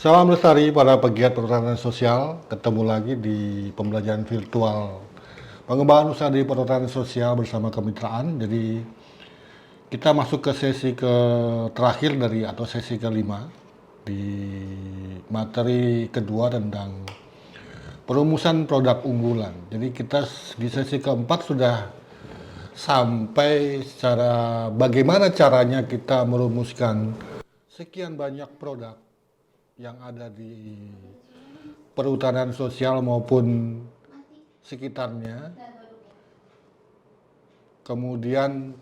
Salam lestari para pegiat perhutanan sosial, ketemu lagi di pembelajaran virtual pengembangan usaha di perhutanan sosial bersama kemitraan. Jadi kita masuk ke sesi ke terakhir dari atau sesi kelima di materi kedua tentang perumusan produk unggulan. Jadi kita di sesi keempat sudah sampai secara bagaimana caranya kita merumuskan sekian banyak produk yang ada di perhutanan sosial maupun sekitarnya, kemudian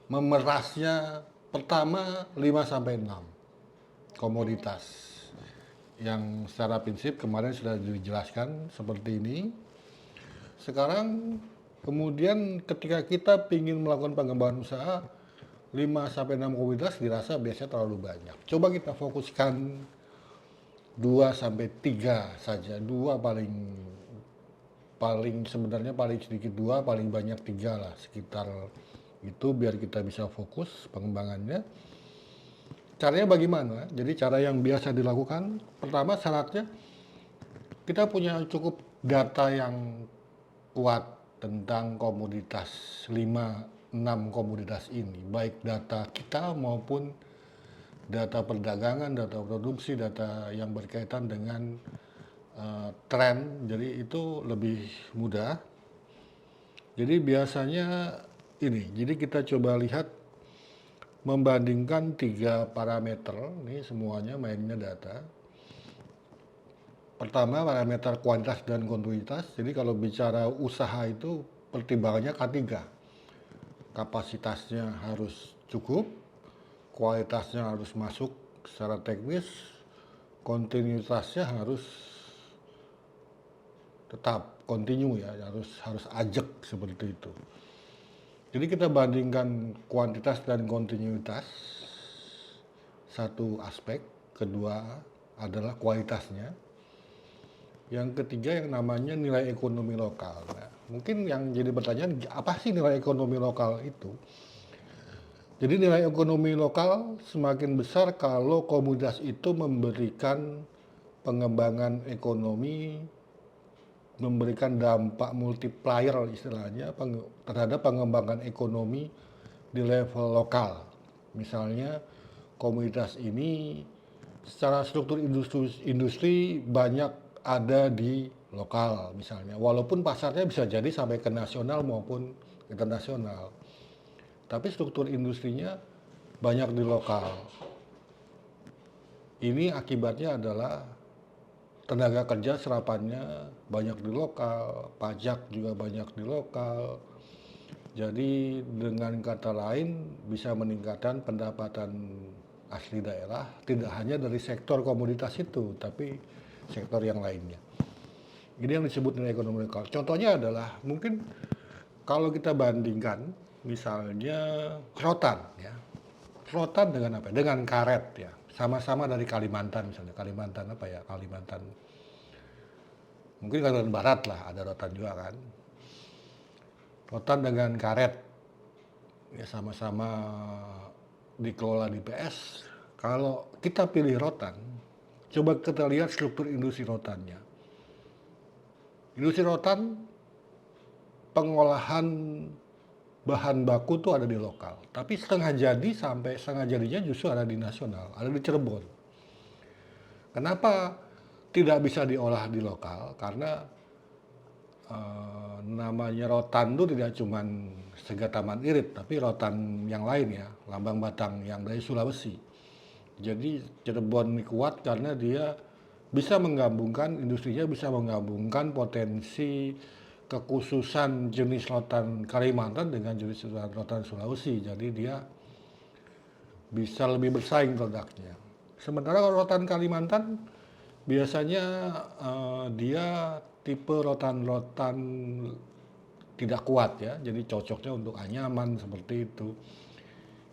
memerasnya pertama 5 sampai 6 komoditas yang secara prinsip kemarin sudah dijelaskan seperti ini. Sekarang kemudian ketika kita ingin melakukan pengembangan usaha 5 sampai 6 komoditas dirasa biasanya terlalu banyak. Coba kita fokuskan 2 sampai 3 saja. 2 paling sebenarnya paling sedikit 2, paling banyak 3 lah, sekitar itu biar kita bisa fokus pengembangannya. Caranya bagaimana? Jadi cara yang biasa dilakukan, pertama syaratnya kita punya cukup data yang kuat tentang komoditas 5-6 komoditas ini, baik data kita maupun data perdagangan, data produksi, data yang berkaitan dengan tren. Jadi itu lebih mudah. Jadi biasanya ini, jadi kita coba lihat membandingkan 3 parameter, ini semuanya mainnya data. Pertama parameter kuantitas dan kontinuitas. Jadi kalau bicara usaha itu pertimbangannya K3. Kapasitasnya harus cukup, kualitasnya harus masuk secara teknis, kontinuitasnya harus tetap kontinu ya, harus ajak seperti itu. Jadi kita bandingkan kuantitas dan kontinuitas, satu aspek. Kedua adalah kualitasnya. Yang ketiga yang namanya nilai ekonomi lokal. Nah, mungkin yang jadi pertanyaan, apa sih nilai ekonomi lokal itu? Jadi nilai ekonomi lokal semakin besar kalau komoditas itu memberikan pengembangan ekonomi, memberikan dampak multiplier istilahnya terhadap pengembangan ekonomi di level lokal. Misalnya komoditas ini secara struktur industri banyak ada di lokal misalnya, walaupun pasarnya bisa jadi sampai ke nasional maupun internasional, tapi struktur industrinya banyak di lokal. Ini akibatnya adalah tenaga kerja serapannya banyak di lokal, pajak juga banyak di lokal. Jadi dengan kata lain bisa meningkatkan pendapatan asli daerah, tidak hanya dari sektor komoditas itu, tapi sektor yang lainnya. Ini yang disebut nilai ekonomi lokal. Contohnya adalah mungkin kalau kita bandingkan misalnya rotan ya. Rotan dengan apa? Dengan karet ya. Sama-sama dari Kalimantan misalnya. Kalimantan apa ya? Kalimantan. Mungkin Kalimantan Barat lah, ada rotan juga kan. Rotan dengan karet ya sama-sama dikelola di PS. Kalau kita pilih rotan, coba kita lihat struktur industri rotannya. Industri rotan pengolahan bahan baku tuh ada di lokal, tapi setengah jadi sampai setengah jadinya justru ada di nasional, ada di Cirebon. Kenapa tidak bisa diolah di lokal? Karena namanya rotan itu tidak cuma Segataman Irit, tapi rotan yang lain ya, Lambang Batang yang dari Sulawesi. Jadi Cirebon kuat karena dia bisa menggabungkan, industrinya bisa menggabungkan potensi kekhususan jenis rotan Kalimantan dengan jenis rotan Sulawesi. Jadi dia bisa lebih bersaing produknya. Sementara kalau rotan Kalimantan biasanya dia tipe rotan-rotan tidak kuat ya, jadi cocoknya untuk anyaman seperti itu.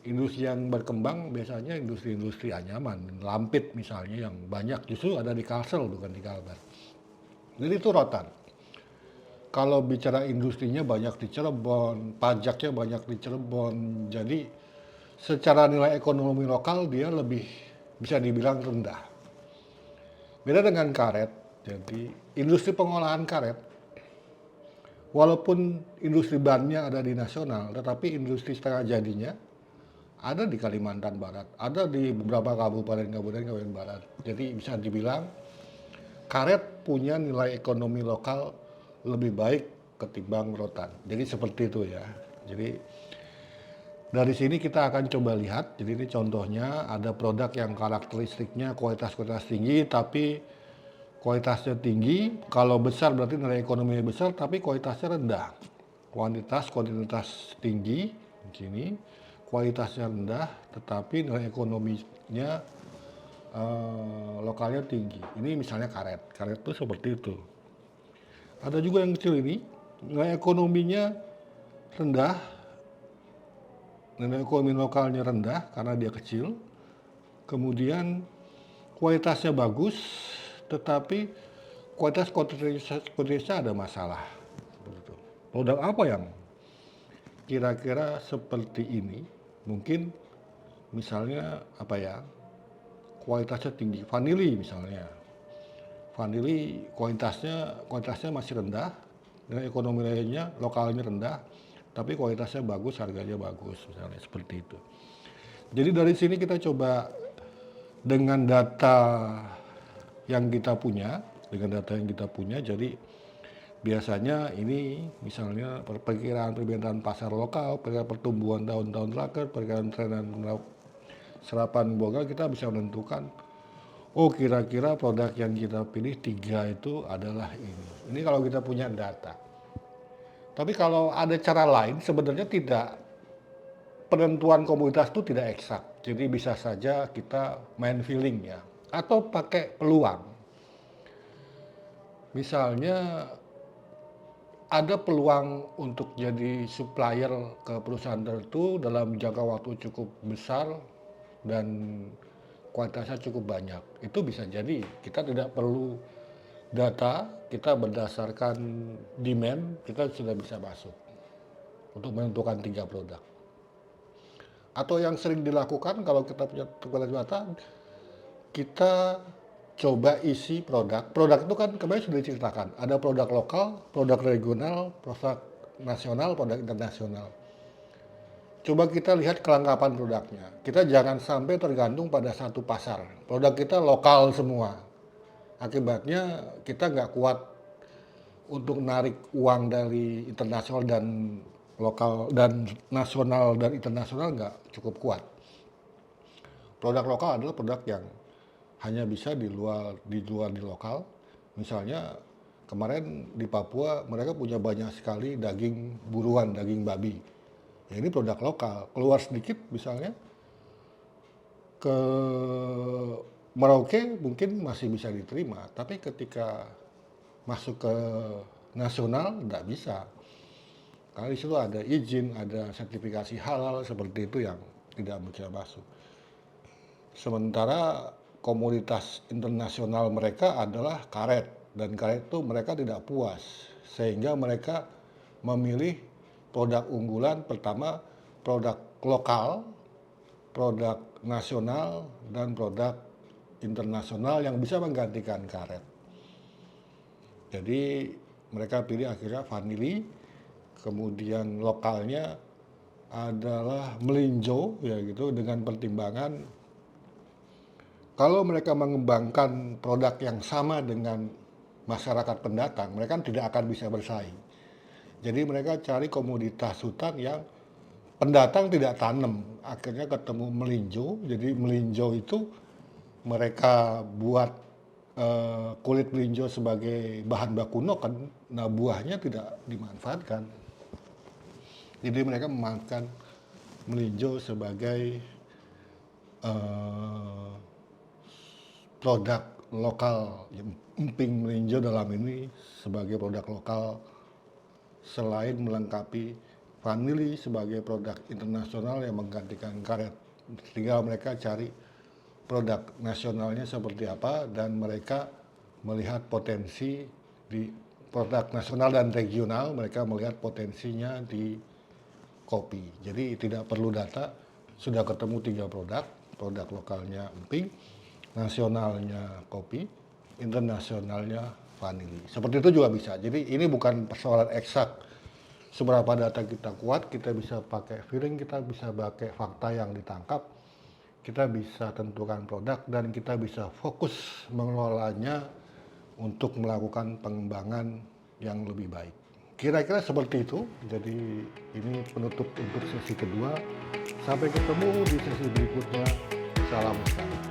Industri yang berkembang biasanya industri-industri anyaman, lampit misalnya yang banyak justru ada di Kalsel bukan di Kalbar. Jadi itu rotan. Kalau bicara industrinya banyak di Cirebon, pajaknya banyak di Cirebon, jadi secara nilai ekonomi lokal dia lebih bisa dibilang rendah. Beda dengan karet, jadi industri pengolahan karet, walaupun industri bannya ada di nasional, tetapi industri setengah jadinya ada di Kalimantan Barat, ada di beberapa kabupaten barat. Jadi bisa dibilang karet punya nilai ekonomi lokal lebih baik ketimbang rotan. Jadi seperti itu ya. Jadi dari sini kita akan coba lihat. Jadi ini contohnya ada produk yang karakteristiknya kualitas tinggi tapi kualitasnya tinggi. Kalau besar berarti nilai ekonominya besar tapi kualitasnya rendah. Kuantitas tinggi di sini, kualitasnya rendah tetapi nilai ekonominya lokalnya tinggi. Ini misalnya karet. Karet itu seperti itu. Ada juga yang kecil ini, nilai ekonominya rendah, nilai ekonomi lokalnya rendah karena dia kecil. Kemudian kualitasnya bagus, tetapi kualitasnya ada masalah. Produk apa yang kira-kira seperti ini? Mungkin misalnya apa ya? Kualitasnya tinggi, vanili misalnya. Vanili kualitasnya masih rendah, nilai ekonomi lainnya lokalnya rendah, tapi kualitasnya bagus, harganya bagus, misalnya seperti itu. Jadi dari sini kita coba dengan data yang kita punya, jadi biasanya ini misalnya perkiraan pasar lokal, perkiraan pertumbuhan tahun-tahun terakhir, perkiraan tren dan serapan boga, kita bisa menentukan, oh kira-kira produk yang kita pilih 3 itu adalah ini. Ini kalau kita punya data. Tapi kalau ada cara lain, sebenarnya penentuan komoditas itu tidak eksak. Jadi bisa saja kita main feeling ya, atau pakai peluang. Misalnya ada peluang untuk jadi supplier ke perusahaan tertentu dalam jangka waktu cukup besar dan kualitasnya cukup banyak. Itu bisa jadi kita tidak perlu data, kita berdasarkan demand, kita sudah bisa masuk untuk menentukan 3 produk. Atau yang sering dilakukan kalau kita punya data, kita coba isi produk. Produk itu kan kemarin sudah diceritakan, ada produk lokal, produk regional, produk nasional, produk internasional. Coba kita lihat kelengkapan produknya. Kita jangan sampai tergantung pada satu pasar. Produk kita lokal semua. Akibatnya kita nggak kuat untuk narik uang dari internasional dan lokal dan nasional dan internasional, nggak cukup kuat. Produk lokal adalah produk yang hanya bisa dijual di lokal. Misalnya kemarin di Papua mereka punya banyak sekali daging buruan, daging babi. Ya ini produk lokal. Keluar sedikit misalnya ke Merauke mungkin masih bisa diterima, tapi ketika masuk ke nasional nggak bisa. Karena di situ ada izin, ada sertifikasi halal seperti itu yang tidak bisa masuk. Sementara komoditas internasional mereka adalah karet, dan karet itu mereka tidak puas, sehingga mereka memilih produk unggulan pertama, produk lokal, produk nasional, dan produk internasional yang bisa menggantikan karet. Jadi mereka pilih akhirnya vanili, kemudian lokalnya adalah melinjo ya gitu, dengan pertimbangan kalau mereka mengembangkan produk yang sama dengan masyarakat pendatang, mereka tidak akan bisa bersaing. Jadi mereka cari komoditas hutan yang pendatang tidak tanam, akhirnya ketemu melinjo. Jadi melinjo itu mereka buat kulit melinjo sebagai bahan baku noken, nah buahnya tidak dimanfaatkan. Jadi mereka memanfaatkan melinjo sebagai produk lokal. Emping melinjo dalam ini sebagai produk lokal, selain melengkapi vanili sebagai produk internasional yang menggantikan karet. Tinggal mereka cari produk nasionalnya seperti apa, dan mereka melihat potensi di produk nasional dan regional, mereka melihat potensinya di kopi. Jadi tidak perlu data, sudah ketemu 3 produk, produk lokalnya emping, nasionalnya kopi, internasionalnya vanili. Seperti itu juga bisa. Jadi ini bukan persoalan eksak seberapa data kita kuat, kita bisa pakai feeling, kita bisa pakai fakta yang ditangkap, kita bisa tentukan produk, dan kita bisa fokus mengelolanya untuk melakukan pengembangan yang lebih baik. Kira-kira seperti itu. Jadi ini penutup untuk sesi kedua. Sampai ketemu di sesi berikutnya. Salam sehat.